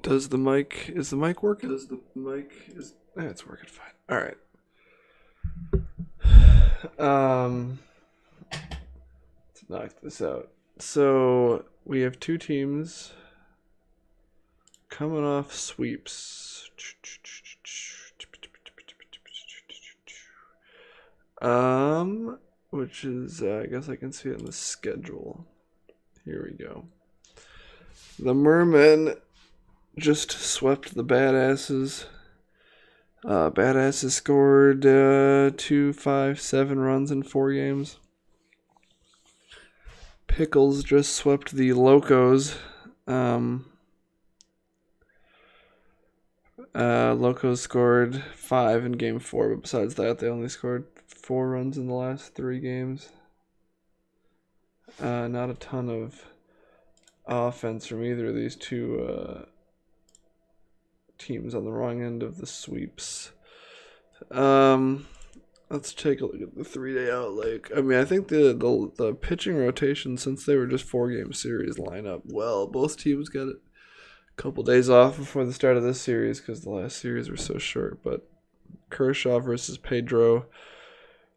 Is the mic working? It's working fine. All right. Let's knock this out. So we have two teams coming off sweeps. Which is I guess I can see it in the schedule. Here we go. The Mermen just swept the Badasses. Badasses scored 2, 5, 7 runs in 4 games. Pickles just swept the Locos. Locos scored 5 in game 4, but besides that, they only scored 4 runs in the last 3 games. Not a ton of offense from either of these two teams on the wrong end of the sweeps. Let's take a look at the 3-day outlook. I mean, I think the pitching rotation, since they were just 4-game series, line up well. Both teams got a couple days off before the start of this series because the last series were so short. But Kershaw versus Pedro,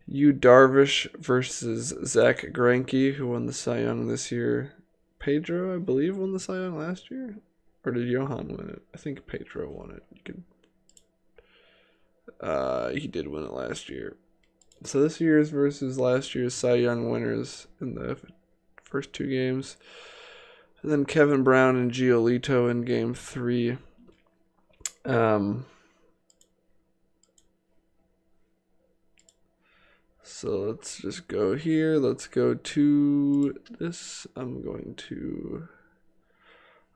Yu Darvish versus Zach Greinke, who won the Cy Young this year. Pedro, I believe, won the Cy Young last year. Or did Johan win it? I think Pedro won it. He did win it last year. So this year's versus last year's Cy Young winners in the first 2 games. And then Kevin Brown and Giolito in game 3. So let's just go here. Let's go to this. I'm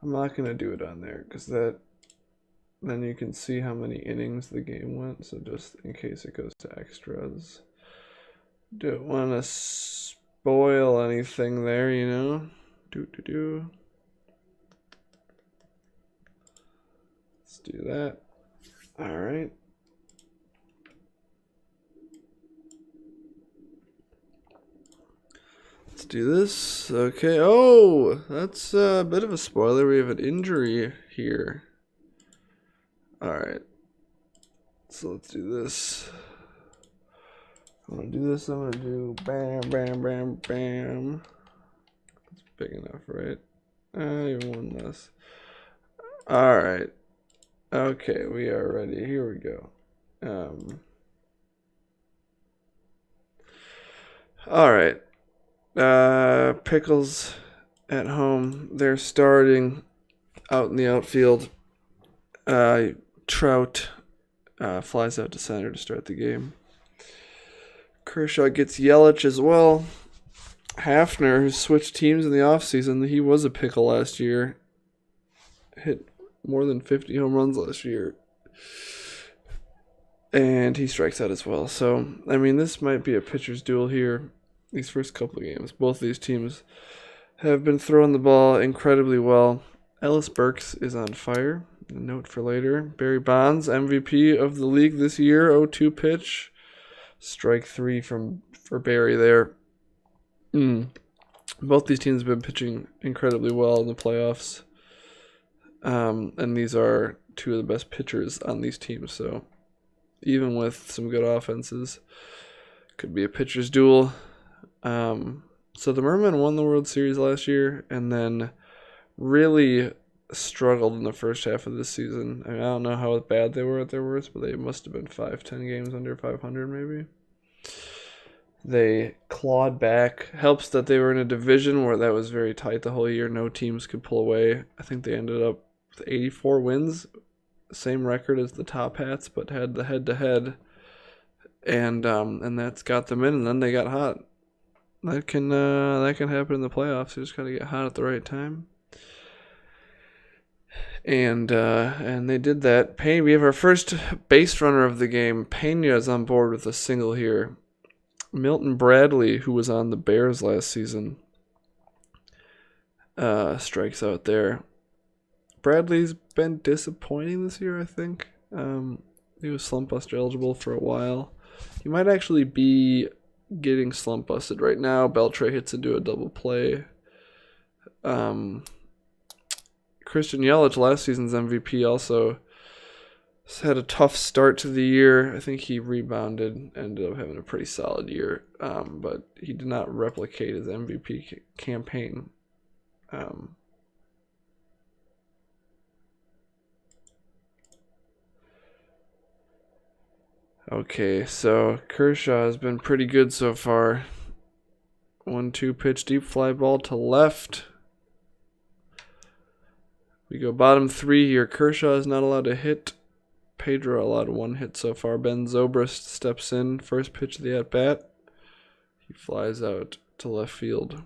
not going to do it on there because then you can see how many innings the game went. So just in case it goes to extras. Don't want to spoil anything there, you know. Let's do that. All right. Let's do this. Okay. Oh, that's a bit of a spoiler. We have an injury here. All right. So let's do this. I'm going to do this. I'm going to do bam, bam, bam, bam. That's big enough, right? Even one less. All right. Okay, we are ready. Here we go. All right. Pickles at home. They're starting out in the outfield. Trout flies out to center to start the game. Kershaw gets Yelich as well. Hafner, who switched teams in the offseason, he was a pickle last year. Hit more than 50 home runs last year. And he strikes out as well. So, I mean, this might be a pitcher's duel here. These first couple of games. Both these teams have been throwing the ball incredibly well. Ellis Burks is on fire. A note for later. Barry Bonds, MVP of the league this year. 0-2 pitch. Strike 3 for Barry there. Both these teams have been pitching incredibly well in the playoffs. And these are 2 of the best pitchers on these teams. So even with some good offenses, could be a pitcher's duel. So the Mermen won the World Series last year and then really struggled in the first half of this season. I mean, I don't know how bad they were at their worst, but they must have been 5-10 games under 500 maybe. They clawed back. Helps that they were in a division where that was very tight the whole year. No teams could pull away. I think they ended up with 84 wins. Same record as the Top Hats, but had the head-to-head. And that's got them in, and then they got hot. That can happen in the playoffs. You just gotta get hot at the right time. And they did that. We have our first base runner of the game. Pena is on board with a single here. Milton Bradley, who was on the Bears last season, strikes out there. Bradley's been disappointing this year, I think. He was slump buster eligible for a while. He might actually be getting slump busted right now. Beltre hits into a double play. Christian Yelich, last season's MVP, also had a tough start to the year. I think he rebounded, ended up having a pretty solid year, but he did not replicate his MVP campaign. Okay, so Kershaw has been pretty good so far. 1-2 pitch, deep fly ball to left. We go bottom three here. Kershaw is not allowed to hit. Pedro allowed 1 hit so far. Ben Zobrist steps in. First pitch of the at-bat. He flies out to left field.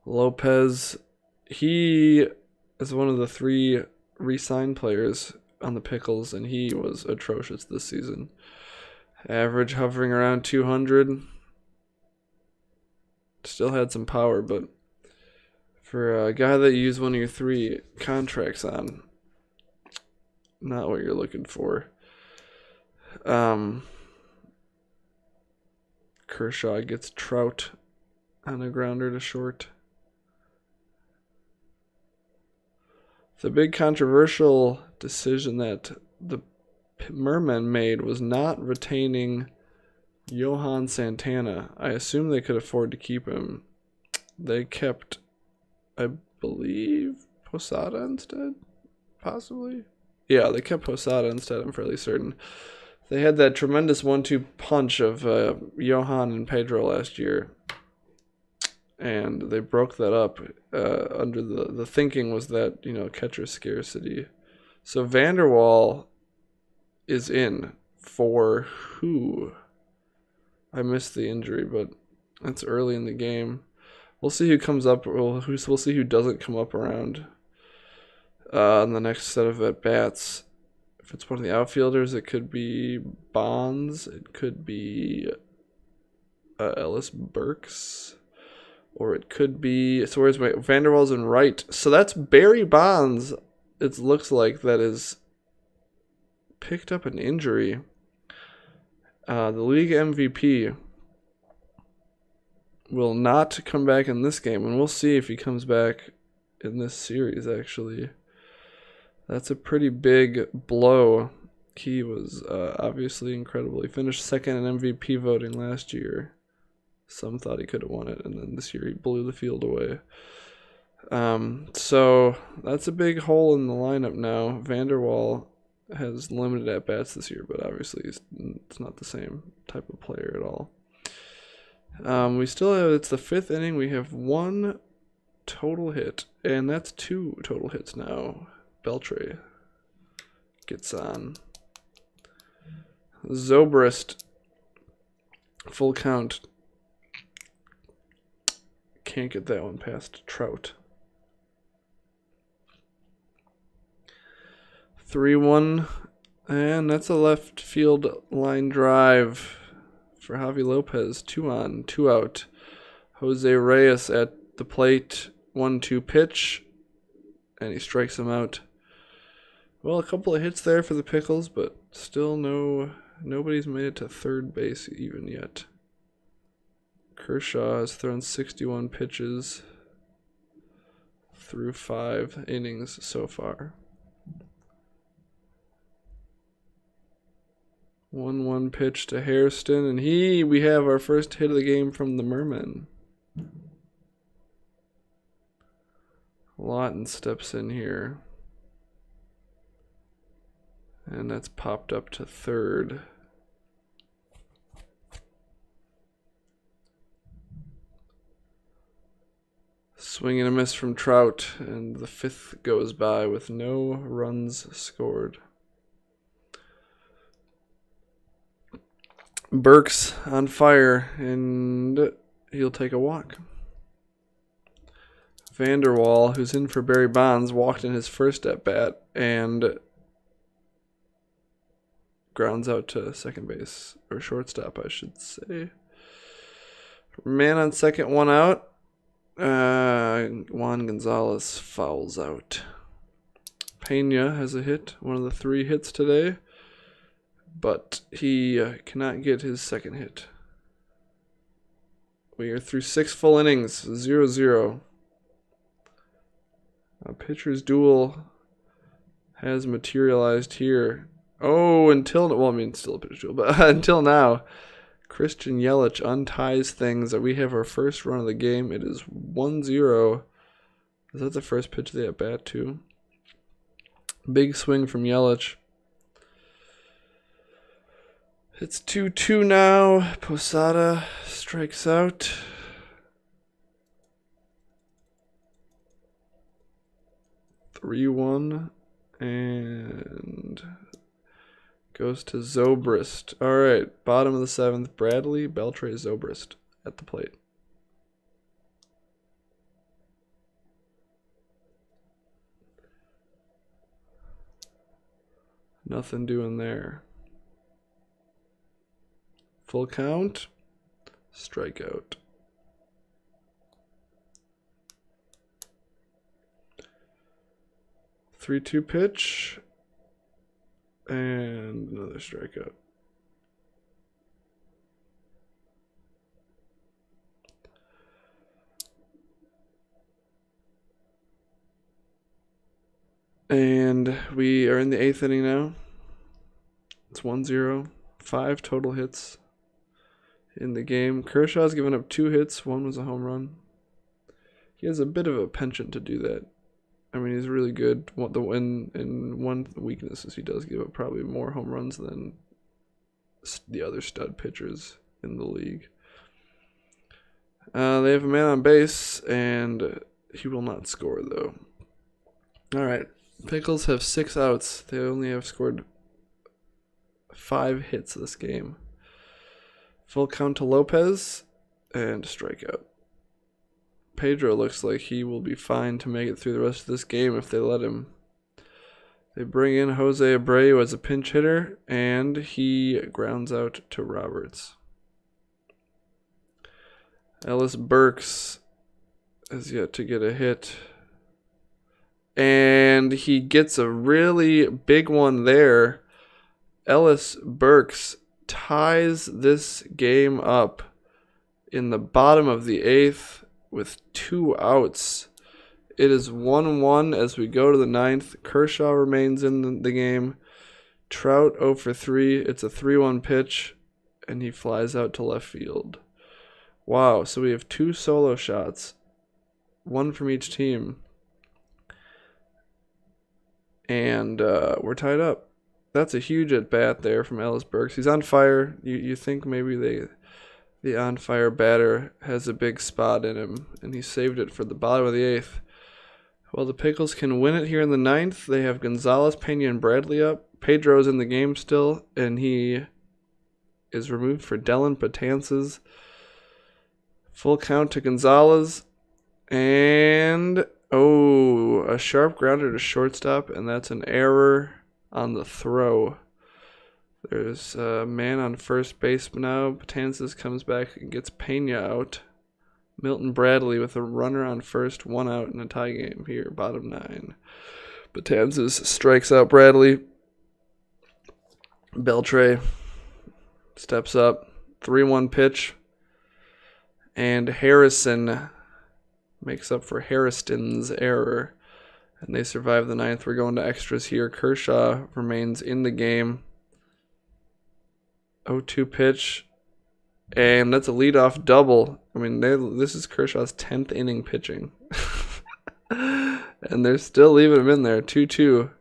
Lopez, he is one of the 3 re-signed players on the Pickles, and he was atrocious this season. Average hovering around 200. Still had some power, but for a guy that you use one of your 3 contracts on, not what you're looking for. Kershaw gets Trout on a grounder to short. The big controversial decision that the Mermen made was not retaining Johan Santana. I assume they could afford to keep him. They kept, I believe, Posada instead? Possibly? Yeah, they kept Posada instead, I'm fairly certain. They had that tremendous 1-2 punch of Johan and Pedro last year, and they broke that up. Under the thinking was that, catcher scarcity. So Vanderwall is in for who? I missed the injury, but it's early in the game. We'll see who comes up. We'll see who doesn't come up around on the next set of at-bats. If it's one of the outfielders, it could be Bonds. It could be Ellis Burks. Or it could be... So where's Vanderwall's in right. So that's Barry Bonds, it looks like, that is picked up an injury. The league MVP will not come back in this game, and we'll see if he comes back in this series, actually. That's a pretty big blow. He was obviously incredible. He finished second in MVP voting last year. Some thought he could have won it, and then this year he blew the field away. So that's a big hole in the lineup now. Vanderwall has limited at-bats this year, but obviously it's not the same type of player at all. We still have, it's the 5th inning. We have 1 total hit, and that's 2 total hits now. Beltre gets on. Zobrist, full count. Can't get that one past Trout. 3-1, and that's a left field line drive for Javi Lopez. 2 on, 2 out. Jose Reyes at the plate. 1-2 pitch, and he strikes him out. Well, a couple of hits there for the Pickles, but still nobody's made it to third base even yet. Kershaw has thrown 61 pitches through 5 innings so far. 1-1 pitch to Hairston, and we have our first hit of the game from the Mermen. Lawton steps in here. And that's popped up to third. Swing and a miss from Trout, and the 5th goes by with no runs scored. Burks on fire, and he'll take a walk. Vanderwall, who's in for Barry Bonds, walked in his first at-bat and grounds out to second base, or shortstop, I should say. Man on second, 1 out. Juan Gonzalez fouls out. Pena has a hit, one of the 3 hits today, but he cannot get his second hit. We are through 6 full innings, 0-0. A pitcher's duel has materialized here. Oh, well, I mean, still a pitcher's duel, but until now, Christian Yelich unties things. We have our first run of the game. It is 1-0. Is that the first pitch they at bat too? Big swing from Yelich. It's 2-2 now. Posada strikes out. (3-1) and goes to Zobrist. All right, bottom of the 7th. Bradley, Beltre, Zobrist at the plate. Nothing doing there. Full count. Strikeout. (3-2) pitch. And another strikeout. And we are in the 8th inning now. It's 1-0. 5 total hits in the game. Kershaw's given up 2 hits. 1 was a home run. He has a bit of a penchant to do that. I mean, he's really good. In one weakness is he does give up probably more home runs than the other stud pitchers in the league. They have a man on base, and he will not score, though. All right. Pickles have 6 outs. They only have scored 5 hits this game. Full count to Lopez, and strikeout. Pedro looks like he will be fine to make it through the rest of this game if they let him. They bring in Jose Abreu as a pinch hitter, and he grounds out to Roberts. Ellis Burks has yet to get a hit. And he gets a really big one there. Ellis Burks ties this game up in the bottom of the 8th with 2 outs. It is 1-1 as we go to the 9th. Kershaw remains in the game. Trout 0 for 3. It's a 3-1 pitch, and he flies out to left field. Wow, so we have 2 solo shots, 1 from each team. And we're tied up. That's a huge at-bat there from Ellis Burks. He's on fire. You think maybe the on-fire batter has a big spot in him, and he saved it for the bottom of the 8th. Well, the Pickles can win it here in the 9th. They have Gonzalez, Pena, and Bradley up. Pedro's in the game still, and he is removed for Dellin Betances. Full count to Gonzalez, and a sharp grounder to shortstop, and that's an error on the throw. There's a man on first base now. Betances comes back and gets Pena out. Milton Bradley with a runner on first, 1 out in a tie game here, bottom 9. Betances strikes out Bradley. Beltre steps up, 3-1 pitch, and Harrison makes up for Harriston's error, and they survive the 9th. We're going to extras here. Kershaw remains in the game. 0-2 pitch, and that's a leadoff double. I mean, this is Kershaw's 10th inning pitching, and they're still leaving him in there. 2-2,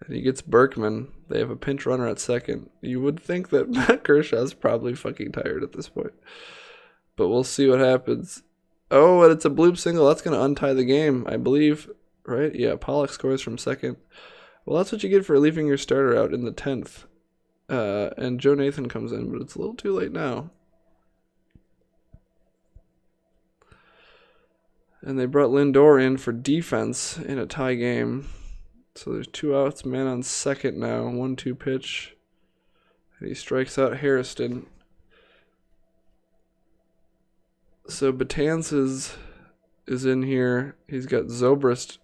and he gets Berkman. They have a pinch runner at second. You would think that Kershaw's probably fucking tired at this point, but we'll see what happens. Oh, and it's a bloop single. That's going to untie the game, I believe, right? Yeah, Pollock scores from second. Well, that's what you get for leaving your starter out in the 10th. And Joe Nathan comes in, but it's a little too late now. And they brought Lindor in for defense in a tie game. So there's 2 outs, man on second now. 1-2 pitch. And he strikes out Harrison. So Betances is in here. He's got Zobrist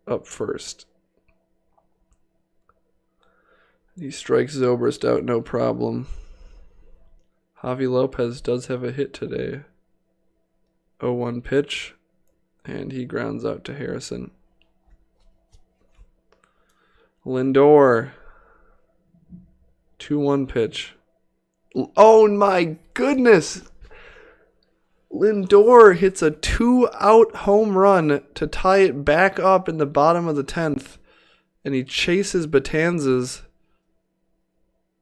up first. He strikes Zobrist out, no problem. Javi Lopez does have a hit today. 0-1 pitch, and he grounds out to Harrison. Lindor. 2-1 pitch. Oh my goodness. Lindor hits a 2-out home run to tie it back up in the bottom of the 10th. And he chases Betanzas.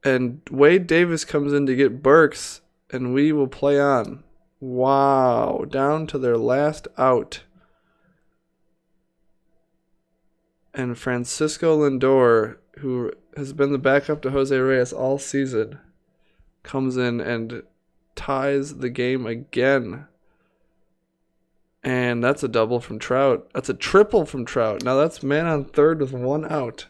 And Wade Davis comes in to get Burks. And we will play on. Wow. Down to their last out. And Francisco Lindor, who has been the backup to Jose Reyes all season, comes in and ties the game again. And that's a double from Trout. That's a triple from Trout. Now that's man on third with 1 out.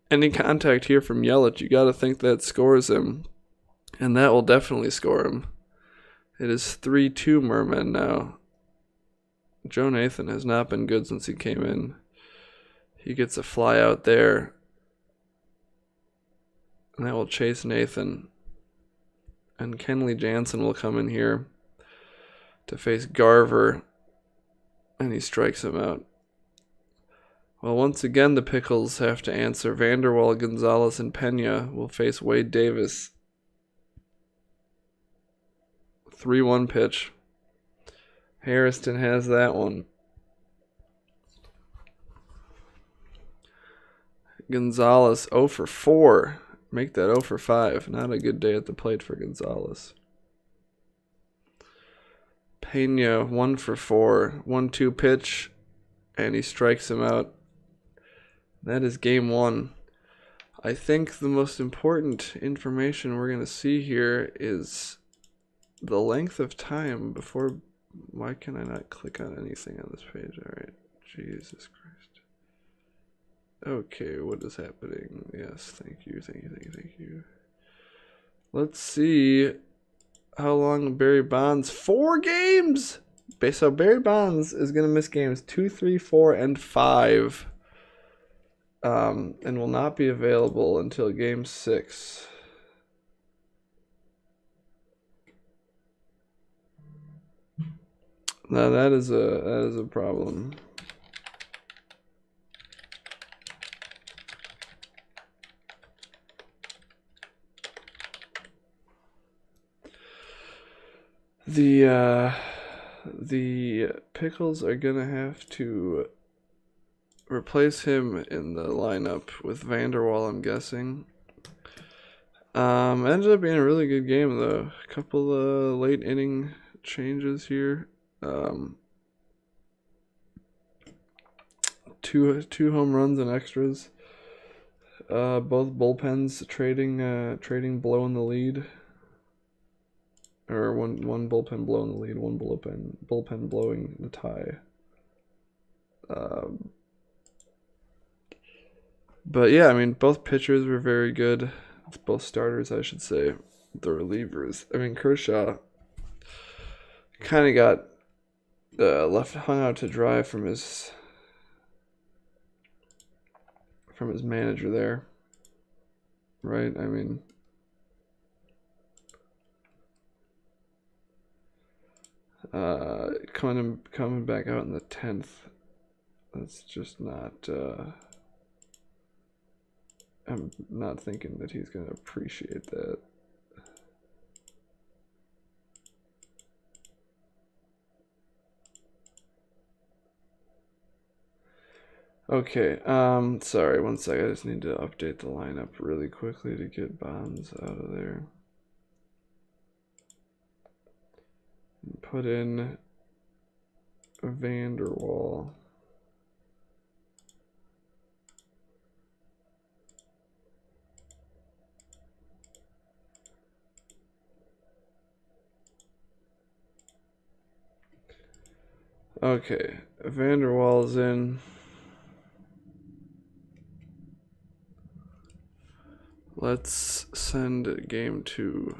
Any contact here from Yelich, you got to think that scores him. And that will definitely score him. It is 3-2 Mermen now. Joe Nathan has not been good since he came in. He gets a fly out there. And that will chase Nathan. And Kenley Jansen will come in here to face Garver. And he strikes him out. Well, once again, the Pickles have to answer. Vanderwall, Gonzalez, and Pena will face Wade Davis. 3-1 pitch. Harrison has that one. Gonzalez 0 for 4. Make that 0 for 5. Not a good day at the plate for Gonzalez. Pena 1 for 4. 1-2 pitch. And he strikes him out. That is game 1. I think the most important information we're going to see here is the length of time before... Why can I not click on anything on this page? Alright. Jesus Christ. Okay, what is happening? Yes, thank you. Let's see how long Barry Bonds... 4 games! So Barry Bonds is going to miss games 2, 3, 4, and 5. And will not be available until game 6. Now that is a problem. The Pickles are gonna have to replace him in the lineup with Vanderwall, I'm guessing. Ended up being a really good game though. A couple of late inning changes here. Two home runs and extras. Both bullpens trading blowing the lead. Or one bullpen blowing the lead, one bullpen blowing the tie. But yeah, I mean, both pitchers were very good. Both starters, I should say. The relievers. I mean, Kershaw kind of got hung out to dry from his manager there, right? I mean, coming back out in the 10th, that's just not. I'm not thinking that he's going to appreciate that. Okay, sorry, one sec. I just need to update the lineup really quickly to get Bonds out of there. And put in Vanderwall. Okay, Vanderwall's in. Let's send game 2.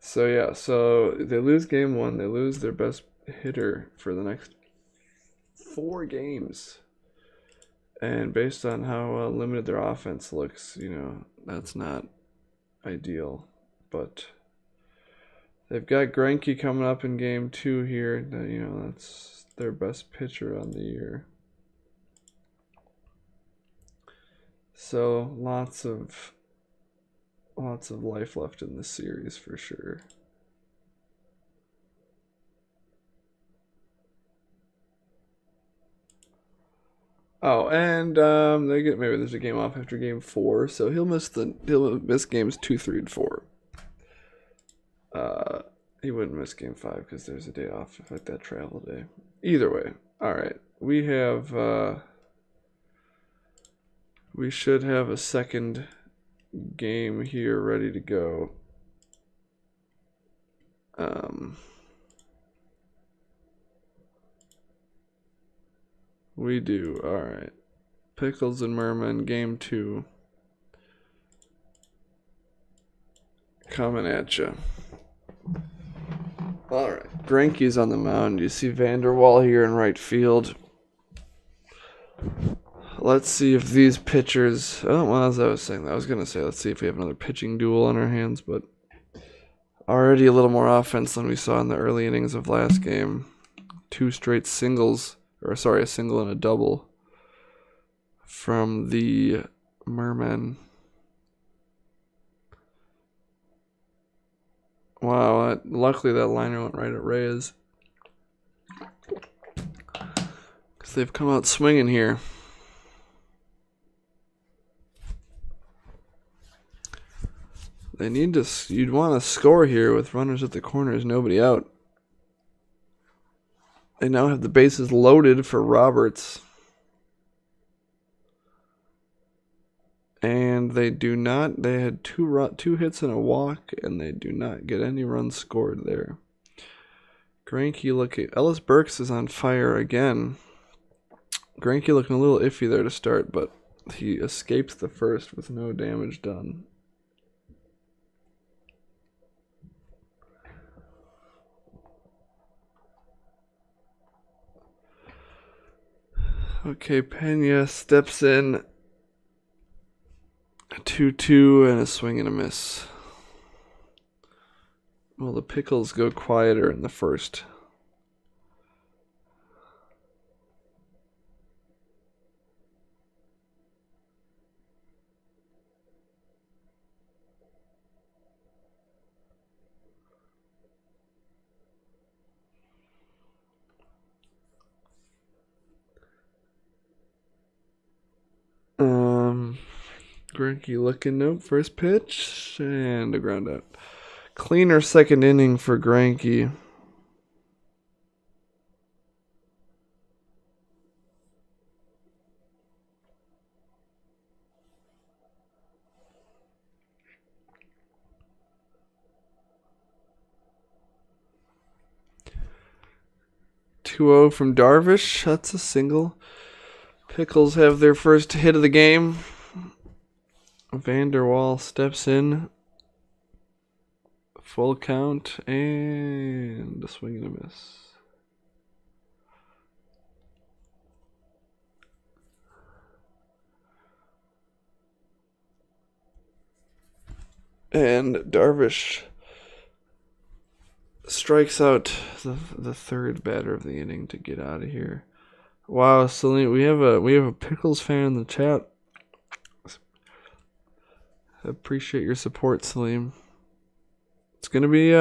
So yeah, so they lose game 1. They lose their best hitter for the next 4 games. And based on how limited their offense looks, you know, that's not ideal. But they've got Greinke coming up in game 2 here. You know, that's their best pitcher on the year. So lots of life left in this series for sure. Oh, and they get maybe there's a game off after game 4, so he'll miss games 2, 3, and 4. He wouldn't miss game 5 because there's a day off, like that travel day. Either way, all right, we have we should have a second game here ready to go. We do. All right. Pickles and Mermen, game 2. Coming at you. All right. Greinke's on the mound. You see Vanderwall here in right field. Let's see if these pitchers... Oh, well, as I was saying, I was going to say, let's see if we have another pitching duel on our hands, but already a little more offense than we saw in the early innings of last game. 2 straight singles. Or sorry, a single and a double from the Mermen. Wow, luckily that liner went right at Reyes. Because they've come out swinging here. They need to, you'd want to score here with runners at the corners, nobody out. They now have the bases loaded for Roberts. And they do not, they had two hits and a walk, and they do not get any runs scored there. Greinke looking, Ellis Burks is on fire again. Greinke looking a little iffy there to start, but he escapes the first with no damage done. Okay, Pena steps in. A 2-2 and a swing and a miss. Well, the Pickles go quieter in the first. Greinke looking, nope, first pitch, and a ground out. Cleaner second inning for Greinke. .2-0 from Darvish, that's a single. Pickles have their first hit of the game. Vanderwall steps in. Full count and a swing and a miss. And Darvish strikes out the third batter of the inning to get out of here. Wow, Celine, we have a Pickles fan in the chat. Appreciate your support, Salim. It's gonna be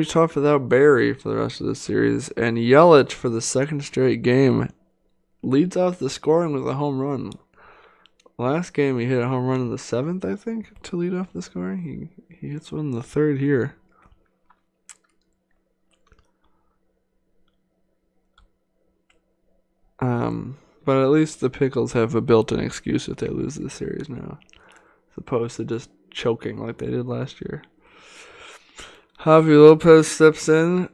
tough without Barry for the rest of the series, and Yelich for the second straight game leads off the scoring with a home run. Last game he hit a home run in the 7th, I think, to lead off the scoring. He hits one in the 3rd here. But at least the Pickles have a built-in excuse if they lose this series now, as opposed to just choking like they did last year. Javi Lopez steps in.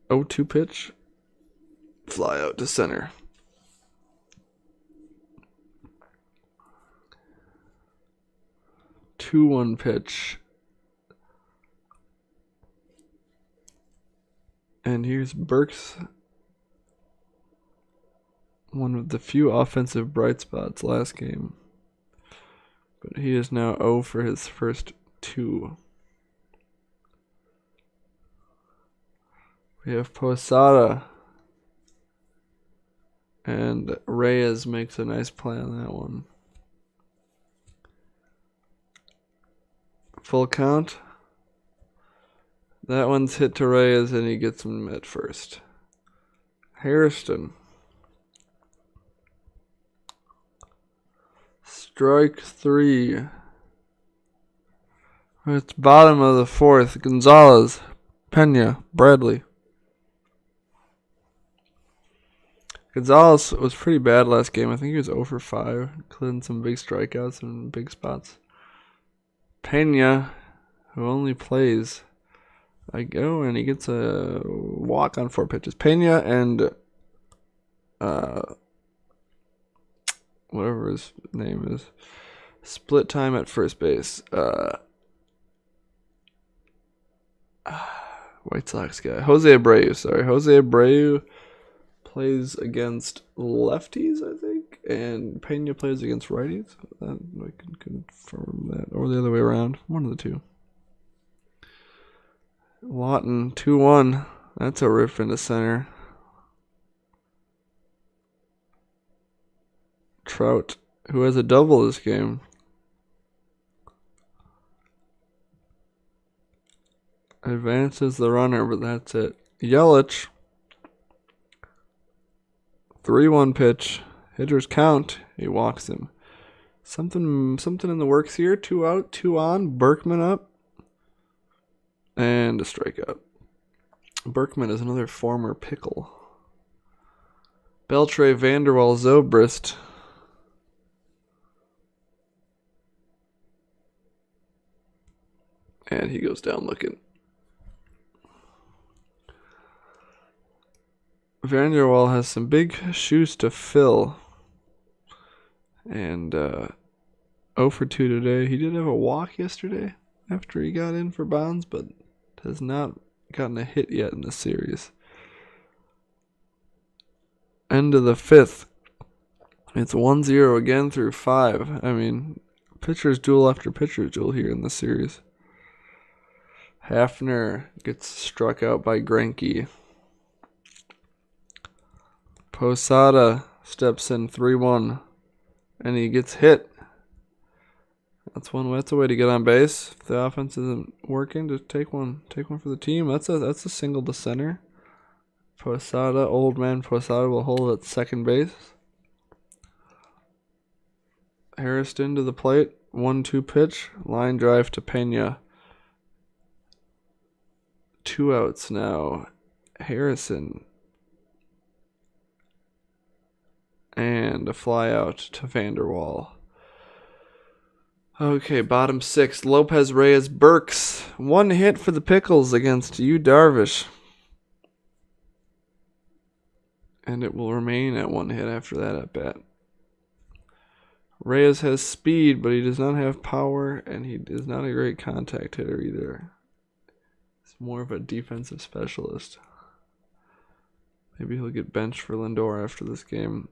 0-2 pitch. Fly out to center. Two-one pitch. And here's Burks. One of the few offensive bright spots last game. But he is now 0 for his first 2. We have Posada. And Reyes makes a nice play on that one. Full count. That one's hit to Reyes, and he gets him at first. Hairston. Strike 3. It's bottom of the 4th. Gonzalez, Pena, Bradley. Gonzalez was pretty bad last game. I think he was 0 for 5, including some big strikeouts and big spots. Pena, who only plays and he gets a walk on 4 pitches. Pena and whatever his name is, split time at first base. White Sox guy. Jose Abreu plays against lefties, I think, and Pena plays against righties. I can confirm that. Or the other way around. One of the two. Lawton, 2-1. That's a rip into center. Trout, who has a double this game. Advances the runner, but that's it. Yelich, 3-1 pitch. Hitters count. He walks him. Something in the works here. 2 out, 2 on. Berkman up. And a strikeout. Berkman is another former Pickle. Beltre, Vanderwall, Zobrist. And he goes down looking. Vanderwall has some big shoes to fill. And 0 for 2 today. He did have a walk yesterday after he got in for Bonds, but has not gotten a hit yet in this series. End of the 5th. It's 1-0 again through 5. I mean, pitcher's duel after pitcher's duel here in this series. Hafner gets struck out by Greinke. Posada steps in 3-1, and he gets hit. That's a way to get on base. If the offense isn't working, just take one for the team. That's a single to center. Posada, old man Posada will hold at second base. Hairston to the plate, 1-2 pitch, line drive to Pena. 2 outs now. Harrison. And a fly out to Vanderwall. Okay, bottom 6. Lopez, Reyes, Burks. 1 hit for the Pickles against Yu Darvish. And it will remain at 1 hit after that at bat. Reyes has speed, but he does not have power, and he is not a great contact hitter either. He's more of a defensive specialist. Maybe he'll get benched for Lindor after this game.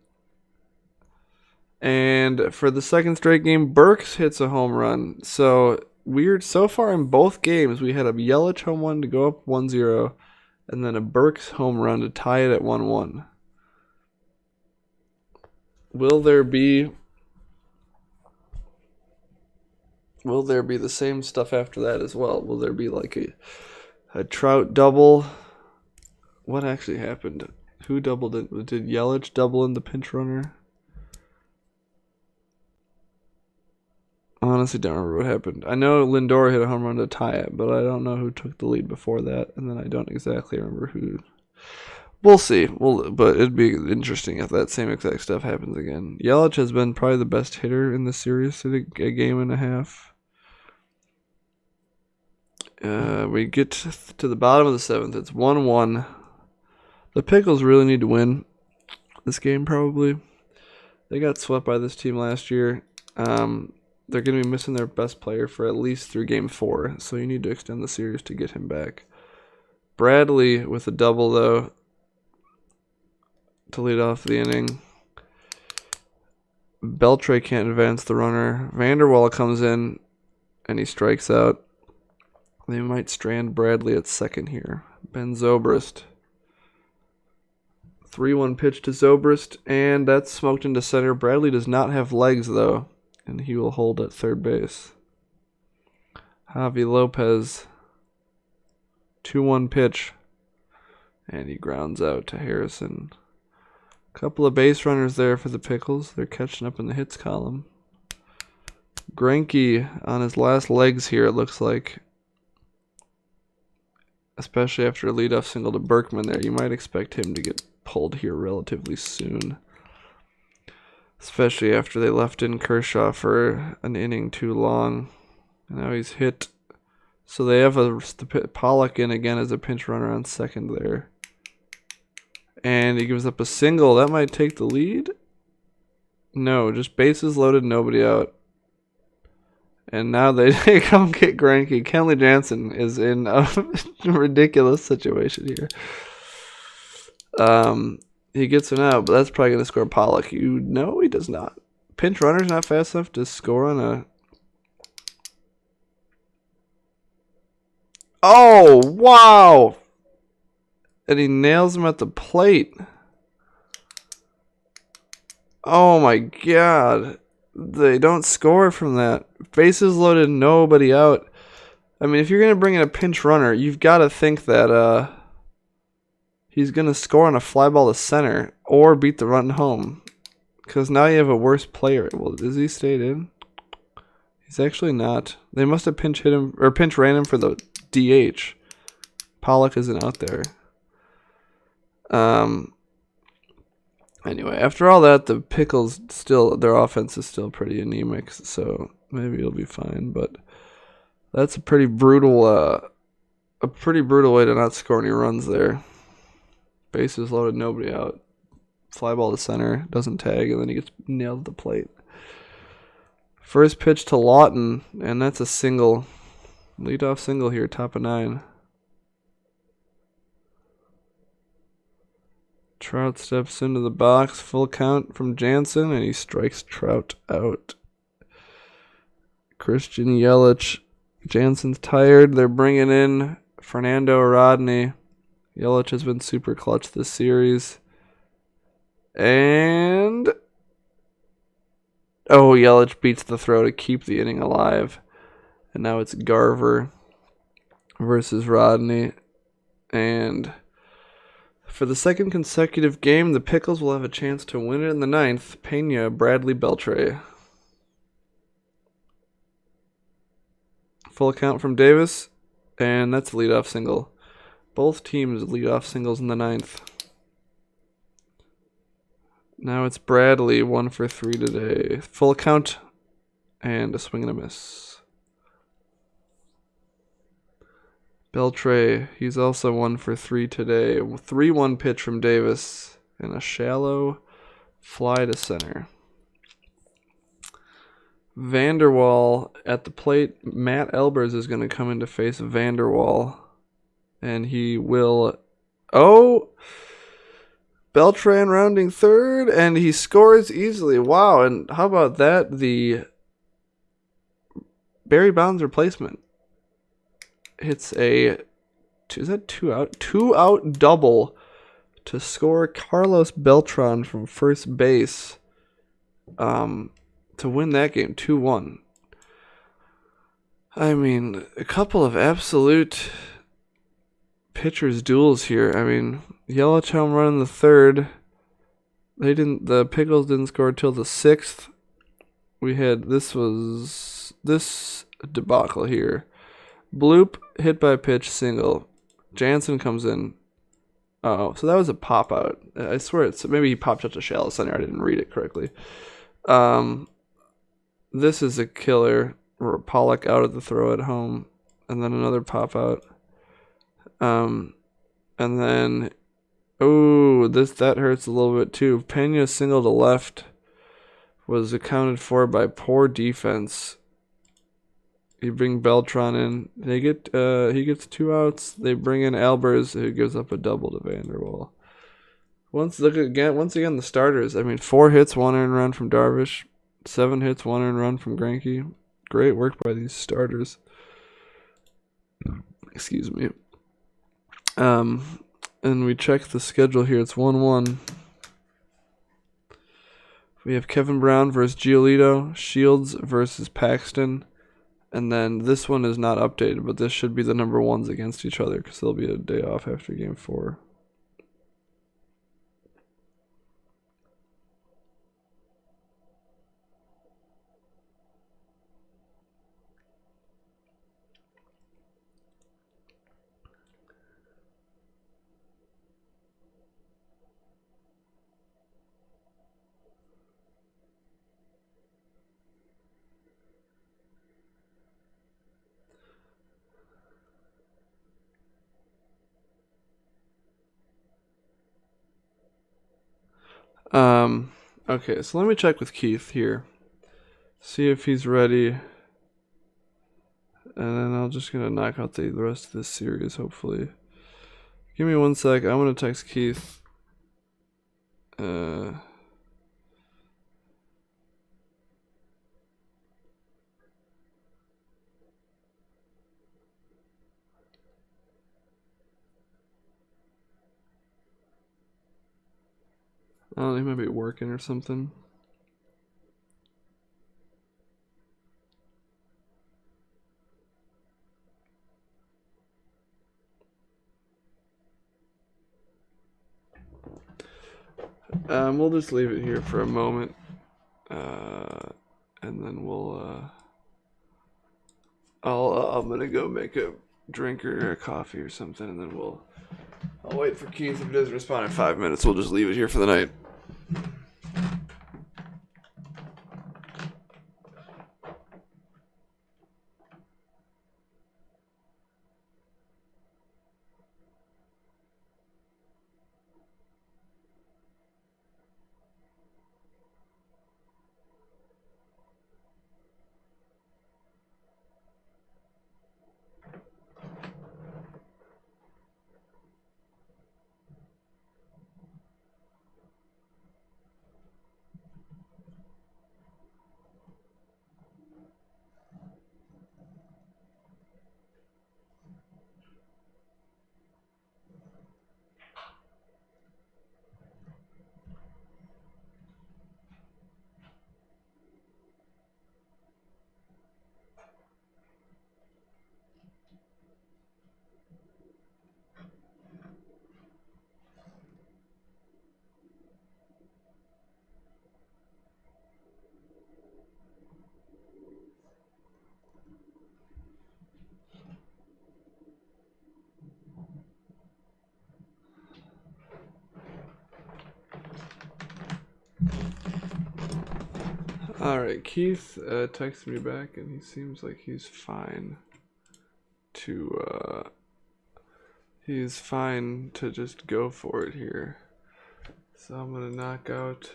And for the second straight game, Burks hits a home run. So weird. So far in both games, we had a Yelich home run to go up 1-0, and then a Burks home run to tie it at 1-1. Will there be the same stuff after that as well? Will there be like a Trout double? What actually happened? Who doubled it? Did Yelich double in the pinch runner? Honestly, don't remember what happened. I know Lindor hit a home run to tie it, but I don't know who took the lead before that, and then I don't exactly remember who. We'll see. But it'd be interesting if that same exact stuff happens again. Yelich has been probably the best hitter in the series through a game and a half. We get to the bottom of the 7th. It's 1-1. The Pickles really need to win this game, probably. They got swept by this team last year. They're going to be missing their best player for at least through Game 4, so you need to extend the series to get him back. Bradley with a double, though, to lead off the inning. Beltre can't advance the runner. Vanderwall comes in, and he strikes out. They might strand Bradley at second here. Ben Zobrist. 3-1 pitch to Zobrist, and that's smoked into center. Bradley does not have legs, though, and he will hold at third base. Javi Lopez, 2-1 pitch, and he grounds out to Harrison. Couple of base runners there for the Pickles. They're catching up in the hits column. Greinke on his last legs here, it looks like. Especially after a leadoff single to Berkman there. You might expect him to get pulled here relatively soon. Especially after they left in Kershaw for an inning too long. And now he's hit. So they have Pollock in again as a pinch runner on second there. And he gives up a single. That might take the lead. No, just bases loaded, nobody out. And now they come get Greinke. Kenley Jansen is in a ridiculous situation here. He gets an out, but that's probably going to score Pollock. No, he does not. Pinch runner's not fast enough to score on a... Oh, wow! And he nails him at the plate. Oh my god. They don't score from that. Bases loaded, nobody out. I mean, if you're going to bring in a pinch runner, you've got to think that he's going to score on a fly ball to center or beat the run home. Because now you have a worse player. Well, does he stayed in? He's actually not. They must have pinch hit him or pinch ran him for the DH. Pollock isn't out there. Anyway, after all that, the Pickles still, their offense is still pretty anemic, so maybe it'll be fine. But that's a pretty brutal way to not score any runs there. Bases loaded, nobody out. Fly ball to center, doesn't tag, and then he gets nailed at the plate. First pitch to Lawton, and that's a single. Leadoff single here, top of 9. Trout steps into the box, full count from Jansen, and he strikes Trout out. Christian Yelich. Jansen's tired. They're bringing in Fernando Rodney. Yelich has been super clutch this series. And... oh, Yelich beats the throw to keep the inning alive. And now it's Garver versus Rodney. And... for the second consecutive game, the Pickles will have a chance to win it in the 9th. Pena, Bradley, Beltre. Full count from Davis, and that's a leadoff single. Both teams leadoff singles in the 9th. Now it's Bradley, 1 for 3 today. Full count, and a swing and a miss. Beltre, he's also 1 for 3 today. 3-1 pitch from Davis and a shallow fly to center. Vanderwall at the plate. Matt Elbers is going to come in to face Vanderwall. And he will... oh! Beltran rounding third, and he scores easily. Wow, and how about that? The Barry Bonds replacement hits a, is that 2-out? 2-out double to score Carlos Beltran from first base to win that game 2-1. I mean, a couple of absolute pitchers duels here. I mean, Yelich home run in the 3rd. The Pickles didn't score till the 6th. We had this debacle here. Bloop, hit by pitch, single. Jansen comes in. Oh, so that was a pop out. I swear maybe he popped out to shallow center. I didn't read it correctly. This is a killer. Pollock out of the throw at home, and then another pop out. And then, that hurts a little bit too. Pena single to left was accounted for by poor defense. You bring Beltran in. He gets 2 outs. They bring in Albers, who gives up a double to Vanderwall. Once again the starters. I mean, 4 hits, 1 earned run from Darvish, 7 hits, 1 earned run from Greinke. Great work by these starters. Excuse me. And we check the schedule here. It's 1-1. We have Kevin Brown versus Giolito, Shields versus Paxton, and then this one is not updated, but this should be the number ones against each other because there'll be a day off after game 4. Okay, so let me check with Keith here. See if he's ready. And then I'm just gonna knock out the rest of this series, hopefully. Give me 1 sec. I'm gonna text Keith. Oh, he might be working or something. We'll just leave it here for a moment, and then we'll. I'm gonna go make a drink or a coffee or something, and then I'll wait for Keith. If he doesn't respond in 5 minutes, we'll just leave it here for the night. Alright, Keith texted me back and he seems like he's fine to just go for it here. So I'm gonna knock out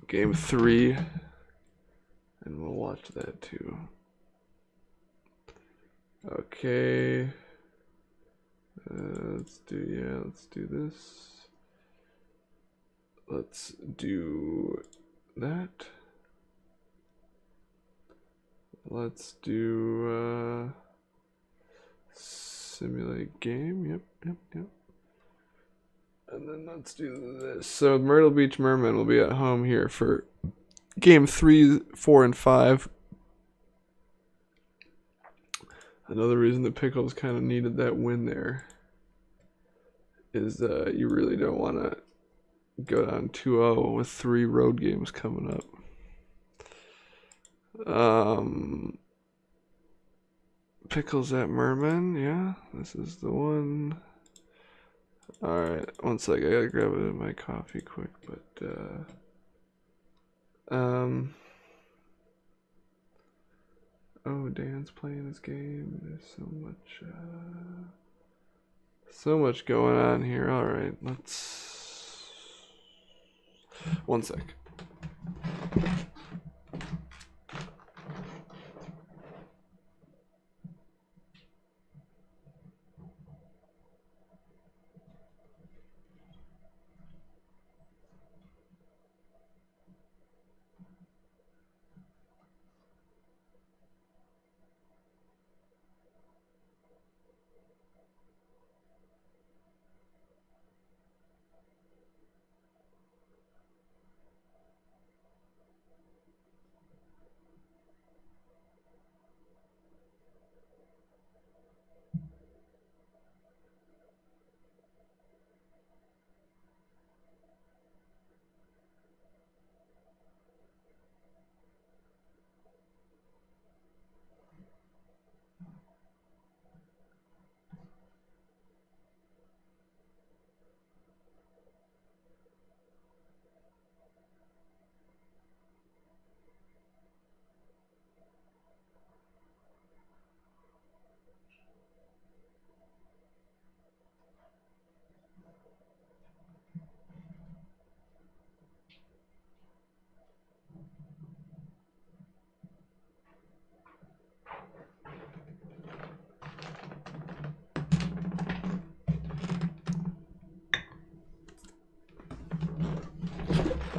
game 3 and we'll watch that too. Okay. Let's do this. Let's do that. Let's do simulate game. Yep. And then let's do this. So Myrtle Beach Mermen will be at home here for game 3, 4, and 5. Another reason the Pickles kind of needed that win there is you really don't want to go down 2-0 with 3 road games coming up. Pickles at Mermen, yeah, this is the one. Alright, 1 sec, I gotta grab my coffee quick, but oh, Dan's playing his game. There's so much going on here. Alright, let's 1 sec.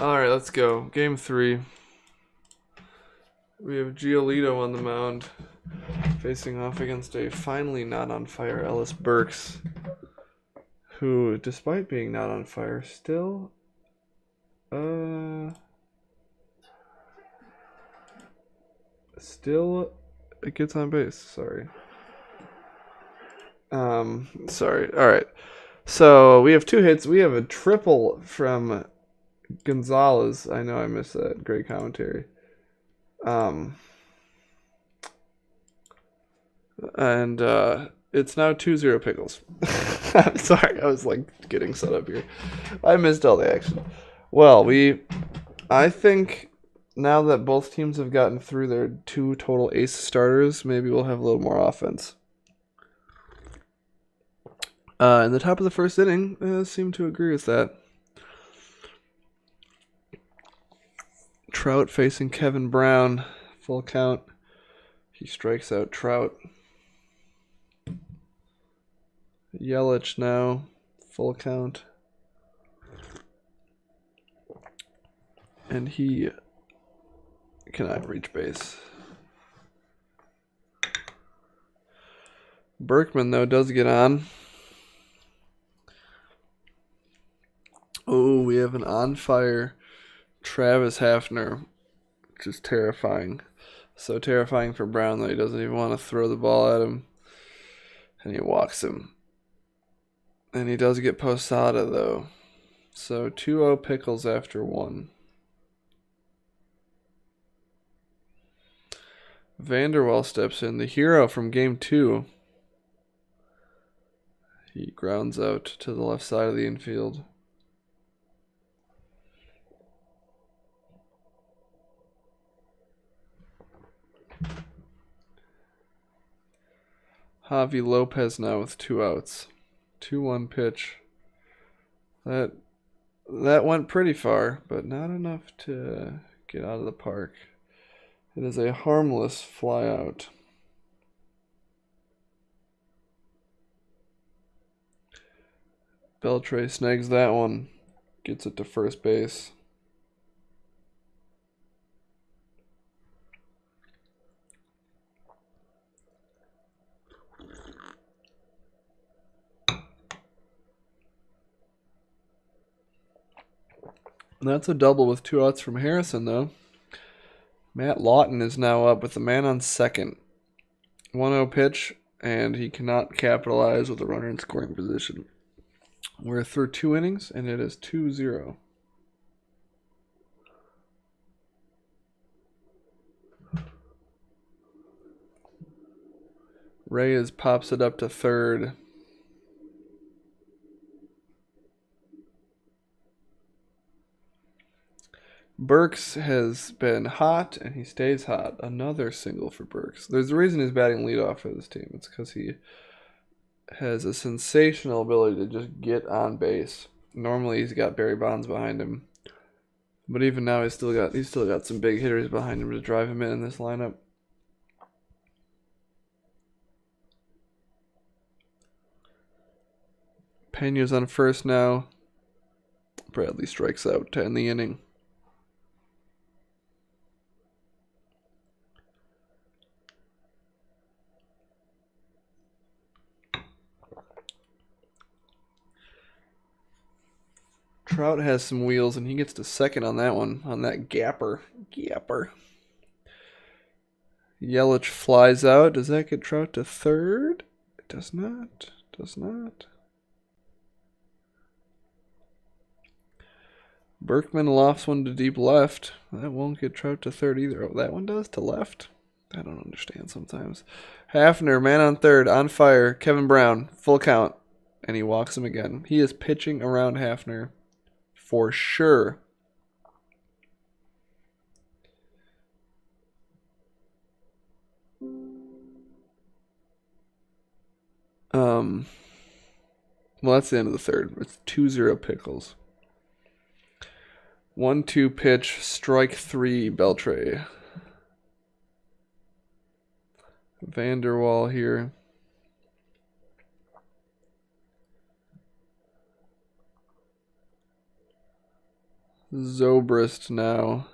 All right, let's go. Game 3. We have Giolito on the mound, facing off against a finally not on fire Ellis Burks, who, despite being not on fire, still it gets on base. Sorry. Sorry. All right. So we have 2 hits. We have a triple from Gonzalez. I know I missed that. Great commentary. And it's now 2-0 Pickles. I'm sorry, I was like getting set up here. I missed all the action. Well, I think now that both teams have gotten through their 2 total ace starters, maybe we'll have a little more offense. In the top of the first inning, I seem to agree with that. Trout facing Kevin Brown, full count. He strikes out Trout. Yelich now, full count. And he cannot reach base. Berkman, though, does get on. Oh, we have an on-fire Travis Hafner, which is terrifying. So terrifying for Brown that he doesn't even want to throw the ball at him. And he walks him. And he does get Posada, though. So 2-0 Pickles after 1. Vanderwall steps in, the hero from Game 2. He grounds out to the left side of the infield. Javi Lopez now with 2 outs. 2-1 pitch. That went pretty far, but not enough to get out of the park. It is a harmless fly out. Beltre snags that one. Gets it to first base. That's a double with 2 outs from Harrison, though. Matt Lawton is now up with the man on second. 1-0 pitch, and he cannot capitalize with a runner in scoring position. We're through 2 innings, and it is 2-0. Reyes pops it up to third. Burks has been hot, and he stays hot. Another single for Burks. There's a reason he's batting leadoff for this team. It's because he has a sensational ability to just get on base. Normally, he's got Barry Bonds behind him, but even now, he's still got some big hitters behind him to drive him in this lineup. Pena's on first now. Bradley strikes out to end the inning. Trout has some wheels, and he gets to second on that one, on that gapper. Yelich flies out. Does that get Trout to third? It does not. Berkman lofts one to deep left. That won't get Trout to third either. Oh, that one does to left? I don't understand sometimes. Hafner, man on third, on fire. Kevin Brown, full count. And he walks him again. He is pitching around Hafner. For sure. Well, that's the end of the third. It's 2-0 Pickles. 1-2 pitch, strike 3, Beltre. Vanderwall here. Zobrist now.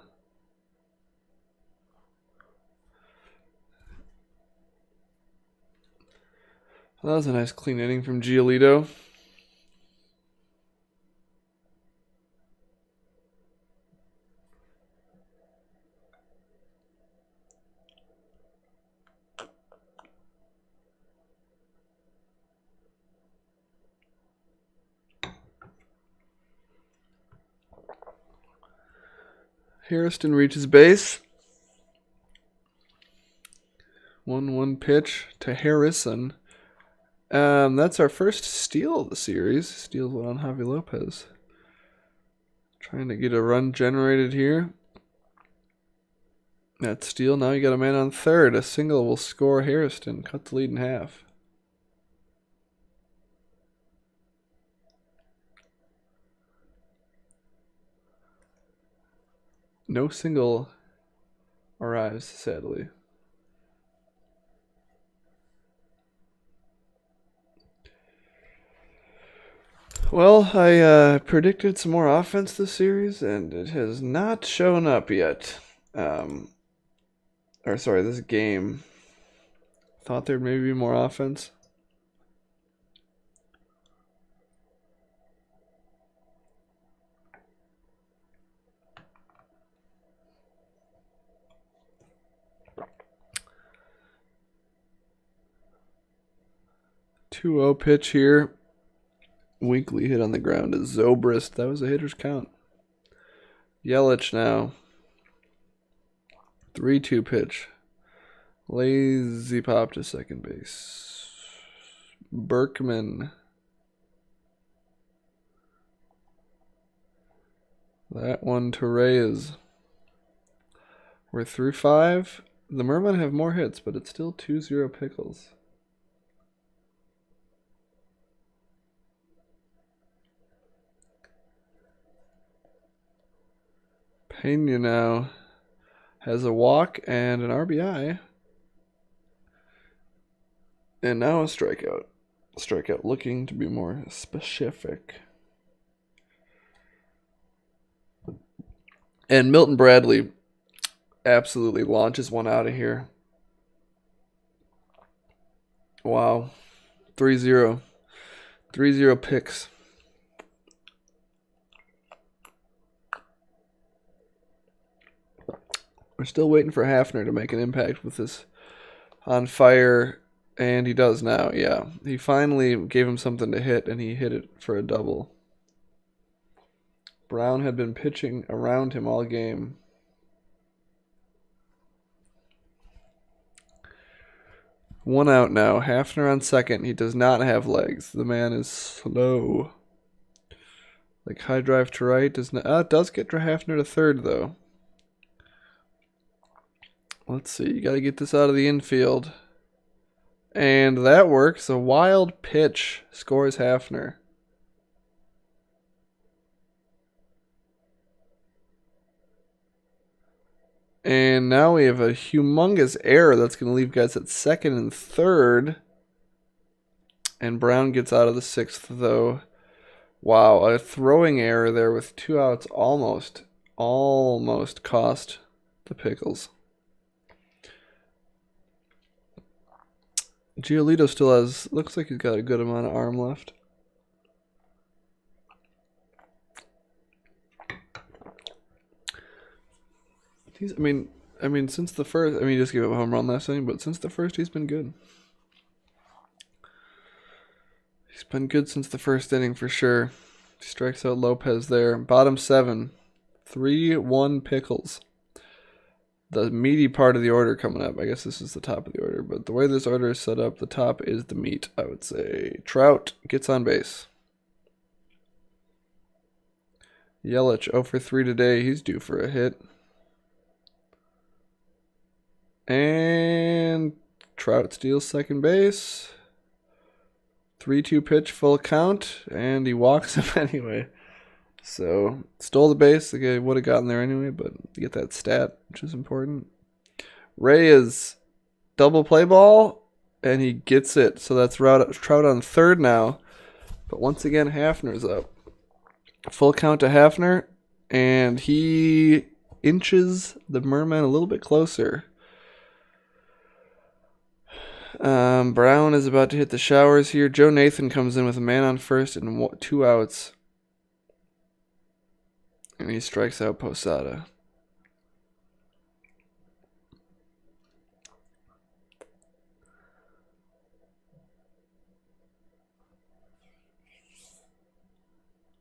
Well, that was a nice clean inning from Giolito. Harrison reaches base. 1-1 pitch to Harrison. That's our first steal of the series. Steals one on Javi Lopez. Trying to get a run generated here. That steal. Now you got a man on third. A single will score Harrison. Cut the lead in half. No single arrives, sadly. Well, I predicted some more offense this series, and it has not shown up yet. This game. Thought there'd maybe be more offense. Two-0 pitch here. Weakly hit on the ground is Zobrist. That was a hitter's count. Yelich now. 3-2 pitch. Lazy pop to second base. Berkman. That one to Reyes. We're through 5. The Mermen have more hits, but it's still 2-0 Pickles. Pena now has a walk and an RBI. And now a strikeout. Strikeout looking to be more specific. And Milton Bradley absolutely launches one out of here. Wow. 3-0. 3-0 picks. We're still waiting for Hafner to make an impact with this on fire, and he does now, yeah. He finally gave him something to hit, and he hit it for a double. Brown had been pitching around him all game. One out now. Hafner on second. He does not have legs. The man is slow. Like high drive to right. It does get Hafner to third, though. Let's see. You got to get this out of the infield. And that works. A wild pitch scores Hafner. And now we have a humongous error that's going to leave guys at second and third. And Brown gets out of the sixth, though. Wow, a throwing error there with 2 outs almost cost the Pickles. Giolito still has, looks like he's got a good amount of arm left. Since the first, he just gave up a home run last inning, but since the first, he's been good. He's been good since the first inning for sure. He strikes out Lopez there. Bottom 7, 3-1 Pickles. The meaty part of the order coming up. I guess this is the top of the order, but the way this order is set up, the top is the meat, I would say. Trout gets on base. Yelich 0 for 3 today. He's due for a hit. And Trout steals second base. 3-2 pitch, full count, and he walks him anyway. So, stole the base. The guy would have gotten there anyway, but you get that stat, which is important. Reyes, double play ball, and he gets it. So that's Trout on third now. But once again, Hafner's up. Full count to Hafner, And he inches the Mermen a little bit closer. Brown is about to hit the showers here. Joe Nathan comes in with a man on first and 2 outs. And he strikes out Posada.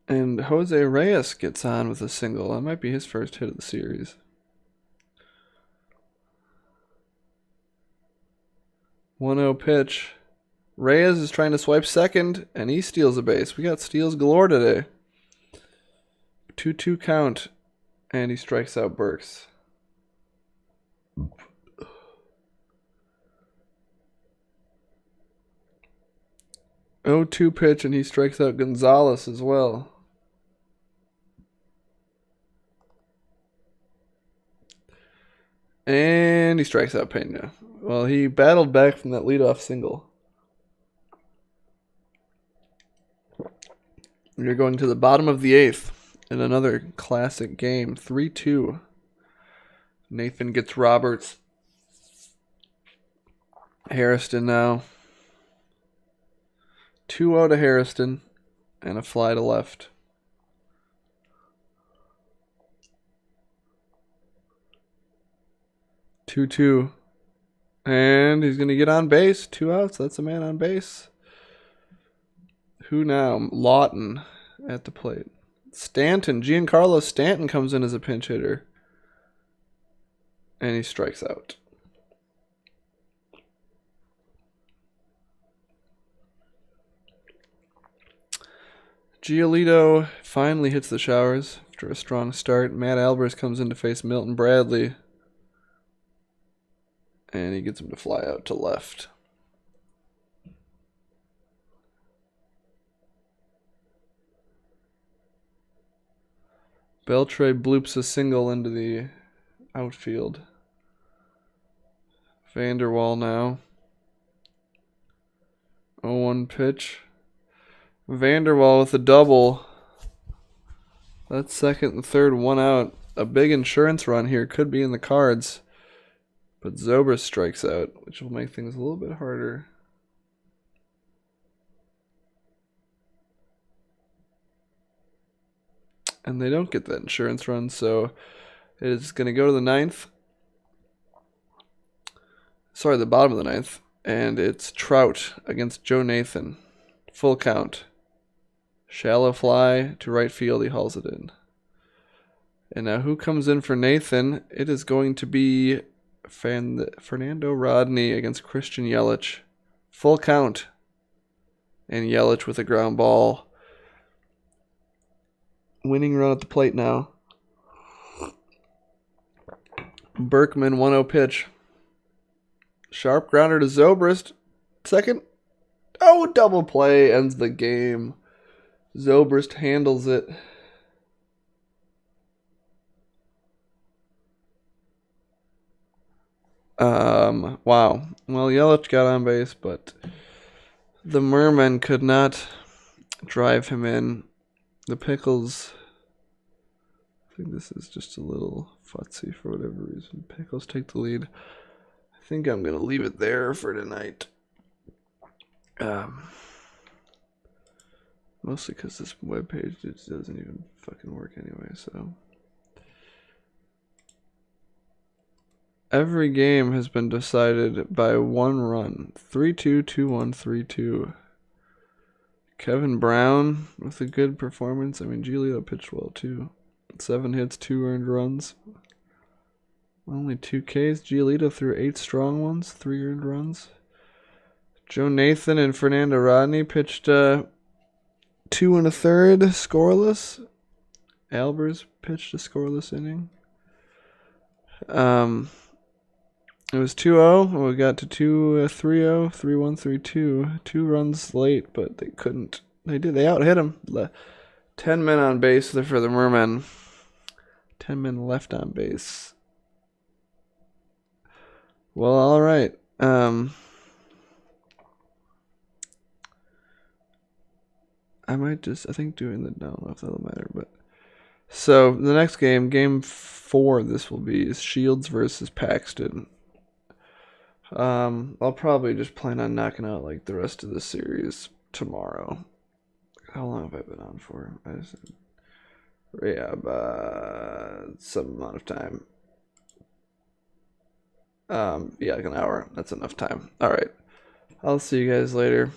And Jose Reyes gets on with a single. That might be his first hit of the series. 1-0 pitch. Reyes is trying to swipe second, and he steals a base. We got steals galore today. 2-2 count, and he strikes out Burks. 0-2 pitch, and he strikes out Gonzalez as well. And he strikes out Pena. Well, he battled back from that leadoff single. You're going to the bottom of the 8th in another classic game. 3-2. Nathan gets Roberts. Harrison now. 2-0 to Harrison. And a fly to left. Two. And he's going to get on base. 2 outs. That's a man on base. Who now? Lawton at the plate. Stanton. Giancarlo Stanton comes in as a pinch hitter. And he strikes out. Giolito finally hits the showers after a strong start. Matt Albers comes in to face Milton Bradley. And he gets him to fly out to left. Beltre bloops a single into the outfield. Vanderwall now. 0-1 pitch. Vanderwall with a double. That's second and third, 1 out. A big insurance run here could be in the cards. But Zobrist strikes out, which will make things a little bit harder. And they don't get that insurance run, so it is going to go to the 9th. Sorry, the bottom of the 9th. And it's Trout against Joe Nathan. Full count. Shallow fly to right field. He hauls it in. And now who comes in for Nathan? It is going to be Fernando Rodney against Christian Yelich. Full count. And Yelich with a ground ball. Winning run at the plate now. Berkman, 1-0 pitch. Sharp grounder to Zobrist. Second. Oh, double play ends the game. Zobrist handles it. Wow. Well, Yelich got on base, but the Mermen could not drive him in. The Pickles, I think this is just a little futsy for whatever reason. Pickles take the lead. I think I'm going to leave it there for tonight. Mostly because this webpage doesn't even fucking work anyway, so. Every game has been decided by 1 run. 3-2, 2-1, 3-2. Kevin Brown with a good performance. I mean, Giolito pitched well, too. 7 hits, 2 earned runs. Only 2 Ks. Giolito threw 8 strong ones, 3 earned runs. Joe Nathan and Fernando Rodney pitched 2 1/3 scoreless. Albers pitched a scoreless inning. It was 2-0. We got to 3-0, 3-1, 3-2. 2 runs late, but they couldn't. They out-hit him. 10 men on base for the Mermen. 10 men left on base. Well, all right. I think doing the, I don't know if that'll matter, but So the next game, game 4, this will be is Shields versus Paxton. I'll probably just plan on knocking out like the rest of the series tomorrow. How long have I been on for? Yeah, about some amount of time. Yeah, like an hour. That's enough time. All right. I'll see you guys later.